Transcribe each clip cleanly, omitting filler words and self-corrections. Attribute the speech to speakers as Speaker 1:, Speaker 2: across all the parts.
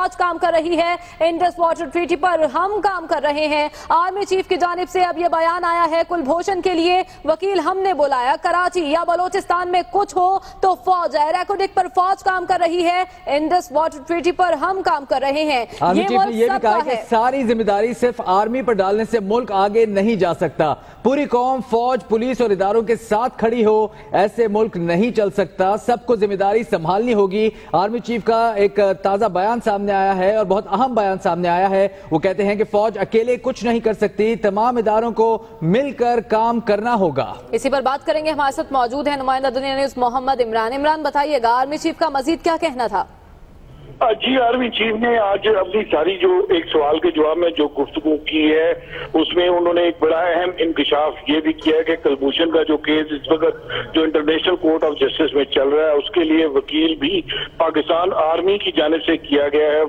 Speaker 1: फौज काम कर रही है, इंडस वाटर ट्रीटी पर हम काम कर रहे हैं। आर्मी चीफ की जानिब से अब ये बयान आया है, कुलभूषण के लिए वकील हमने बुलाया, कराची या बलोचिस्तान में कुछ हो तो फौज है, रेकोडिक पर फौज काम कर रही है, इंडस वाटर ट्रीटी पर हम काम कर रहे हैं।
Speaker 2: आर्मी चीफ ने यह भी कहा कि सारी जिम्मेदारी सिर्फ आर्मी पर डालने से मुल्क आगे नहीं जा सकता। पूरी कौम, फौज, पुलिस और इदारों के साथ खड़ी हो, ऐसे मुल्क नहीं चल सकता, सबको जिम्मेदारी संभालनी होगी। आर्मी चीफ का एक ताजा बयान सामने आया है और बहुत अहम बयान सामने आया है। वो कहते हैं कि फौज अकेले कुछ नहीं कर सकती, तमाम इदारों को मिलकर काम करना होगा।
Speaker 1: इसी पर बात करेंगे, हमारे साथ मौजूद है नुमाइंदा दुनिया न्यूज़ मोहम्मद इमरान। इमरान, बताइएगा आर्मी चीफ का मजीद क्या कहना था?
Speaker 3: जी, आर्मी चीफ ने आज अपनी सारी जो एक सवाल के जवाब में जो गुफ्तगू की है उसमें उन्होंने एक बड़ा अहम इंकशाफ ये भी किया है कि कुलभूषण का जो केस इस वक्त जो इंटरनेशनल कोर्ट ऑफ जस्टिस में चल रहा है उसके लिए वकील भी पाकिस्तान आर्मी की जानिब से किया गया है,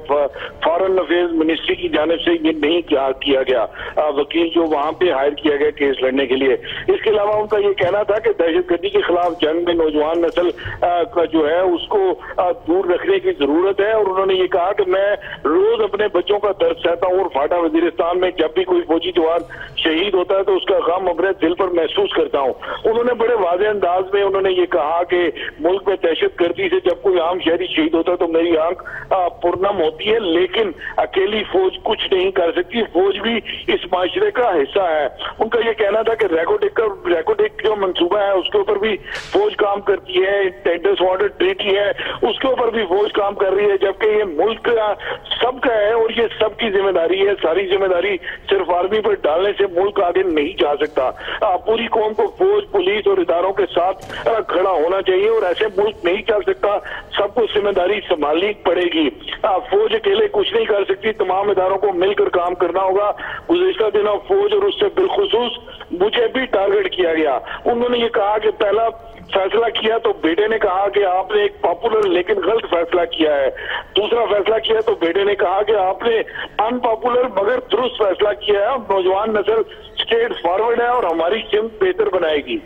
Speaker 3: फॉरेन अफेयर्स मिनिस्ट्री की जानिब से ये नहीं किया गया वकील जो वहां पे हायर किया गया केस लड़ने के लिए। इसके अलावा उनका ये कहना था कि दहशतगर्दी के खिलाफ जंग में नौजवान नस्ल का जो है उसको दूर रखने की जरूरत है। और उन्होंने ये कहा कि मैं रोज अपने बच्चों का दर्द सहता हूँ और फाटा वजीरिस्तान में जब भी कोई फौजी जवान शहीद होता है तो उसका गम अपने दिल पर महसूस करता हूँ। उन्होंने बड़े वाज़ेह अंदाज में उन्होंने ये कहा कि मुल्क में दहशतगर्दी से जब कोई आम शहरी शहीद होता है तो मेरी आंख पुरनम होती है, लेकिन अकेली फौज कुछ नहीं कर सकती, फौज भी इस माशरे का हिस्सा है। उनका ये कहना था कि रेकोडिक जो मंसूबा है उसके ऊपर भी फौज काम करती है, इंडस वाटर ट्रीटी है उसके ऊपर भी फौज काम कर रही है, जबकि ये मुल्क सबका है और ये सबकी जिम्मेदारी है। सारी जिम्मेदारी सिर्फ आर्मी पर डालने से मुल्क आगे नहीं जा सकता। पूरी कौम को फौज, पुलिस और इदारों के साथ खड़ा होना चाहिए और ऐसे मुल्क नहीं चल सकता, सबको जिम्मेदारी संभालनी पड़ेगी। फौज अकेले कुछ नहीं कर सकती, तमाम इदारों को मिलकर काम करना होगा। गुज़िश्ता दिनों फौज और उससे बिलखुसूस मुझे भी टारगेट किया गया। उन्होंने ये कहा कि पहला फैसला किया तो बेटे ने कहा कि आपने एक पॉपुलर लेकिन गलत फैसला किया है, दूसरा फैसला किया तो बेटे ने कहा कि आपने अनपॉपुलर मगर दुरुस्त फैसला किया है, नौजवान नस्ल स्ट्रेट फॉरवर्ड है और हमारी सिमत बेहतर बनाएगी।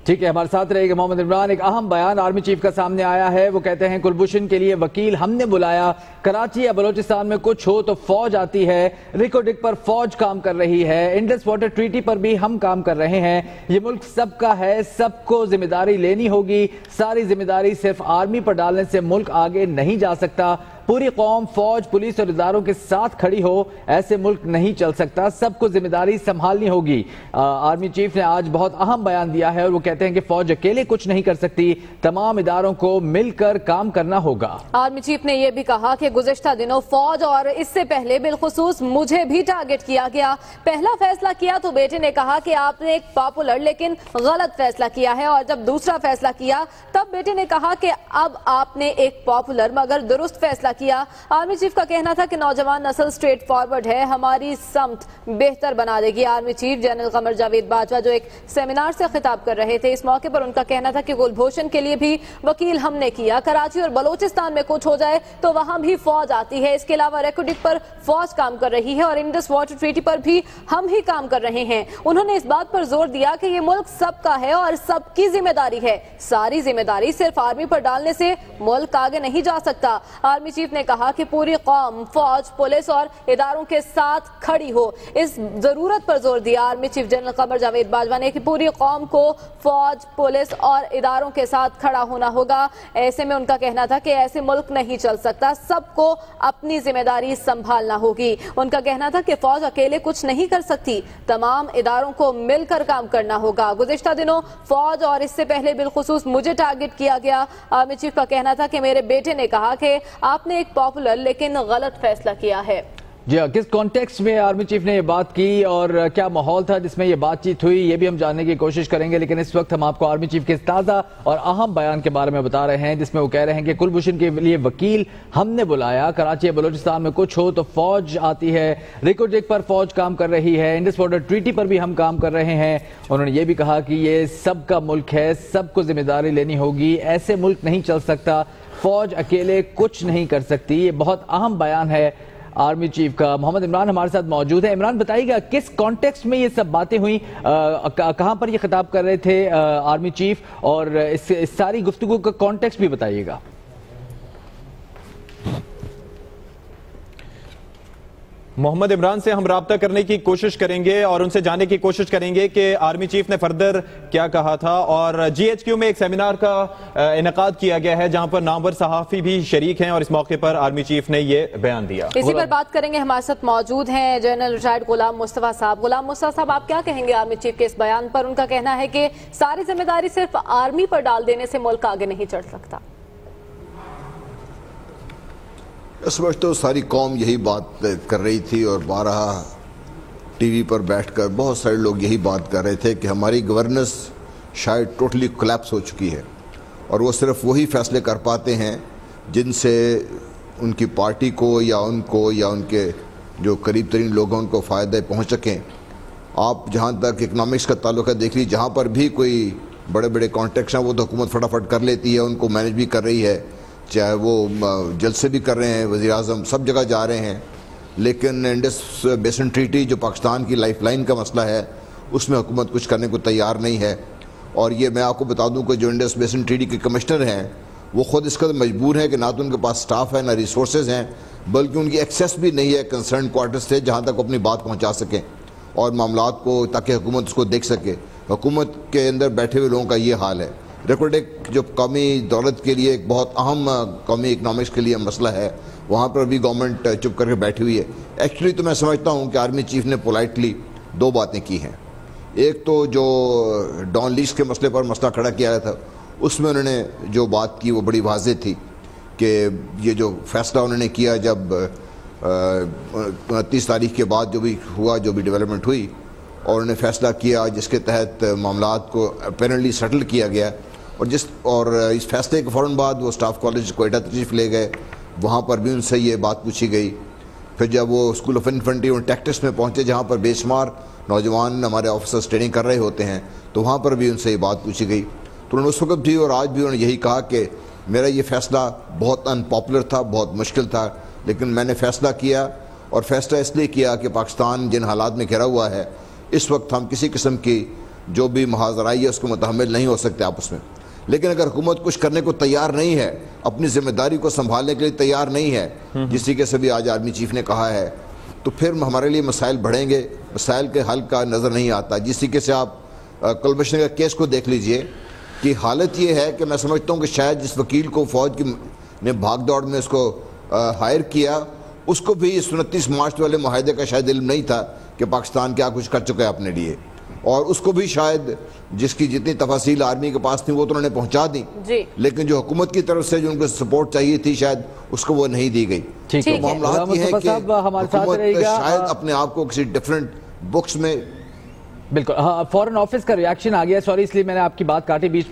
Speaker 2: ठीक है, हमारे साथ रहेगा मोहम्मद इमरान। एक अहम बयान आर्मी चीफ का सामने आया है, वो कहते हैं कुलभूषण के लिए वकील हमने बुलाया, कराची या बलोचिस्तान में कुछ हो तो फौज आती है, रेकोडिक पर फौज काम कर रही है, इंडस वाटर ट्रीटी पर भी हम काम कर रहे हैं। ये मुल्क सबका है, सबको जिम्मेदारी लेनी होगी, सारी जिम्मेदारी सिर्फ आर्मी पर डालने से मुल्क आगे नहीं जा सकता। पूरी कौम, फौज, पुलिस और इदारों के साथ खड़ी हो, ऐसे मुल्क नहीं चल सकता, सबको जिम्मेदारी संभालनी होगी। आर्मी चीफ ने आज बहुत अहम बयान दिया है और वो कहते हैं कि फौज अकेले कुछ नहीं कर सकती, तमाम इदारों को मिलकर काम करना होगा।
Speaker 1: आर्मी चीफ ने यह भी कहा कि गुज़िश्ता दिनों फौज और इससे पहले बिलखुसूस मुझे भी टारगेट किया गया। पहला फैसला किया तो बेटे ने कहा कि आपने एक पॉपुलर लेकिन गलत फैसला किया है, और जब दूसरा फैसला किया तब बेटे ने कहा कि अब आपने एक पॉपुलर मगर दुरुस्त फैसला किया। आर्मी चीफ का कहना था कि नौजवान नस्ल स्ट्रेट फॉरवर्ड है, हमारी समत बेहतर बना देगी। Army chief general Qamar Javed Bajwa जो एक सेमिनार से खिताब कर रहे थे, इस मौके पर उनका कहना था कि कुलभूषण के लिए भी वकील हमने किया, कराची और बलोचिस्तान में कुछ हो जाए तो वहां भी फौज आती है। इसके अलावा रेकोडिक पर फौज काम कर रही है और इंडस वाटर ट्रीटी पर भी हम ही काम कर रहे हैं। उन्होंने इस बात पर जोर दिया कि ये मुल्क सबका है और सबकी जिम्मेदारी है, सारी जिम्मेदारी सिर्फ आर्मी पर डालने से मुल्क आगे नहीं जा सकता। आर्मी चीफ ने कहा कि पूरी कौम, फौज, पुलिस और इदारों के साथ खड़ी हो, इस जरूरत पर जोर दिया army chief general Qamar Javed Bajwa ने कि पूरी कौम को फौज, पुलिस और इदारों के साथ खड़ा होना होगा। ऐसे में उनका कहना था कि ऐसे मुल्क नहीं चल सकता, सबको अपनी जिम्मेदारी संभालना होगी। उनका कहना था कि फौज अकेले कुछ नहीं कर सकती, तमाम इदारों को मिलकर काम करना होगा। गुज़िश्ता दिनों फौज और इससे पहले बिलखुसूस मुझे टारगेट किया गया। आर्मी चीफ का कहना था कि मेरे बेटे ने कहा कि आपने एक पॉपुलर लेकिन गलत फैसला किया है।
Speaker 2: जी, किस कॉन्टेक्स्ट में आर्मी चीफ ने ये बात की और क्या माहौल था जिसमें ये बातचीत हुई, ये भी हम जानने की कोशिश करेंगे। लेकिन इस वक्त हम आपको आर्मी चीफ के ताज़ा और अहम बयान के बारे में बता रहे हैं, जिसमें वो कह रहे हैं कि कुलभूषण के लिए वकील हमने बुलाया, कराची या बलोचिस्तान में कुछ हो तो फौज आती है, रेकोडिक पर फौज काम कर रही है, इंडस वाटर ट्रीटी पर भी हम काम कर रहे हैं। उन्होंने ये भी कहा कि ये सबका मुल्क है, सबको जिम्मेदारी लेनी होगी, ऐसे मुल्क नहीं चल सकता, फौज अकेले कुछ नहीं कर सकती। ये बहुत अहम बयान है आर्मी चीफ का। मोहम्मद इमरान हमारे साथ मौजूद है। इमरान, बताइएगा किस कॉन्टेक्स्ट में ये सब बातें हुई, कहां पर ये खिताब कर रहे थे आर्मी चीफ, और इस सारी गुफ्तगू का कॉन्टेक्स्ट भी बताइएगा।
Speaker 4: محمد عمران سے ہم رابطہ کرنے کی کوشش کریں گے اور ان سے جاننے کی کوشش کریں گے کہ آرمی چیف نے فردر کیا کہا تھا. اور جی ایچ کیو میں ایک سیمینار کا انعقاد کیا گیا ہے جہاں پر نامور صحافی بھی شریک ہیں اور اس موقع پر آرمی چیف نے یہ بیان دیا.
Speaker 1: اسی پر بات کریں گے. ہمارے ساتھ موجود ہیں جنرل ریٹائرڈ غلام مصطفیٰ صاحب. غلام مصطفیٰ صاحب، آپ کیا کہیں گے آرمی چیف کے اس بیان پر؟ ان کا کہنا ہے کہ ساری ذمہ داری صرف آرمی پر ڈال دینے سے ملک آگے نہیں چڑھ سکتا.
Speaker 5: اس وقت تو ساری قوم یہی بات کر رہی تھی اور بارہا ٹی وی پر بیٹھ کر بہت سارے لوگ یہی بات کر رہے تھے کہ ہماری گورننس شاید ٹوٹلی کولیپس ہو چکی ہے اور وہ صرف وہی فیصلے کر پاتے ہیں جن سے ان کی پارٹی کو یا ان کے جو قریب ترین لوگ ہیں ان کو فائدے پہنچ سکیں. آپ جہاں تک اکنامکس کا تعلق ہے دیکھ لیجیے، جہاں پر بھی کوئی بڑے بڑے کانٹیکٹس ہیں وہ تو حکومت فٹافٹ کر لیتی ہے، ان کو مینج بھی کر رہی ہے، چاہے وہ جلسے بھی کر رہے ہیں، وزیر اعظم سب جگہ جا رہے ہیں. لیکن انڈس بیسن ٹریٹی جو پاکستان کی لائف لائن کا مسئلہ ہے اس میں حکومت کچھ کرنے کو تیار نہیں ہے. اور یہ میں آپ کو بتا دوں کہ جو انڈس بیسن ٹریٹی کے کمشنر ہیں وہ خود اس قدر مجبور ہیں کہ نہ تو ان کے پاس سٹاف ہے نہ ریسورسز ہیں، بلکہ ان کی ایکسیس بھی نہیں ہے کنسرن کوارٹرز سے جہاں تک اپنی بات پہنچا سکیں اور معاملات کو، تاکہ حکومت اس کو دیکھ سکے. حکومت کے اندر بیٹھے ہوئے لوگوں کا یہ حال ہے. ریکوڈک جو قومی دولت کے لیے ایک بہت اہم قومی اکنامکس کے لیے مسئلہ ہے، وہاں پر بھی گورنمنٹ چپ کر کے بیٹھی ہوئی ہے. ایکچولی تو میں سمجھتا ہوں کہ آرمی چیف نے پولائٹلی دو باتیں کی ہیں. ایک تو جو ڈان لیز کے مسئلے پر مسئلہ کھڑا کیا گیا تھا اس میں انہوں نے جو بات کی وہ بڑی واضح تھی کہ یہ جو فیصلہ انہوں نے کیا جب 29 تاریخ کے بعد جو بھی ہوا، جو بھی ڈیولپمنٹ ہوئی، اور انہوں نے فیصلہ کیا جس کے تحت معاملات کو اپیرنٹلی سیٹل کیا گیا، اور اس فیصلے کے فوراً بعد وہ اسٹاف کالج کوئٹہ تشریف لے گئے. وہاں پر بھی ان سے یہ بات پوچھی گئی. پھر جب وہ اسکول آف انفنٹری اور ٹیکٹکس میں پہنچے جہاں پر بے شمار نوجوان ہمارے آفیسرز ٹریننگ کر رہے ہوتے ہیں، تو وہاں پر بھی ان سے یہ بات پوچھی گئی. تو انہوں نے اس وقت بھی اور آج بھی انہوں نے یہی کہا کہ میرا یہ فیصلہ بہت ان پاپولر تھا، بہت مشکل تھا، لیکن میں نے فیصلہ کیا، اور فیصلہ اس لیے کیا کہ پاکستان جن حالات میں گھرا ہوا ہے اس وقت ہم کسی قسم کی جو بھی محاذ آرائی ہے اس کو متحمل نہیں ہو سکتے آپس میں. لیکن اگر حکومت کچھ کرنے کو تیار نہیں ہے، اپنی ذمہ داری کو سنبھالنے کے لیے تیار نہیں ہے، جس طریقے سے بھی آج آرمی چیف نے کہا ہے، تو پھر ہمارے لیے مسائل بڑھیں گے. مسائل کے حل کا نظر نہیں آتا. جس طریقے سے آپ کلبھوشن کا کیس کو دیکھ لیجئے کہ حالت یہ ہے کہ میں سمجھتا ہوں کہ شاید جس وکیل کو فوج کی نے بھاگ دوڑ میں اس کو ہائر کیا، اس کو بھی اس 29 مارچ والے معاہدے کا شاید علم نہیں تھا کہ پاکستان کیا کچھ کر چکا ہے اپنے لیے، اور اس کو بھی شاید جس کی جتنی تفاصیل آرمی کے پاس تھی وہ تو انہوں نے پہنچا دی، لیکن جو حکومت کی طرف سے جو ان کو سپورٹ چاہیے تھی شاید اس کو وہ نہیں دی گئی. تو معاملات یہ ہے کہ حکومت شاید اپنے آپ کو کسی ڈیفرنٹ بکس میں.
Speaker 2: بالکل. ہاں، فورن آفس کا ریاکشن آ گیا، سوری اس لیے میں نے آپ کی بات کاٹی بیچ میں.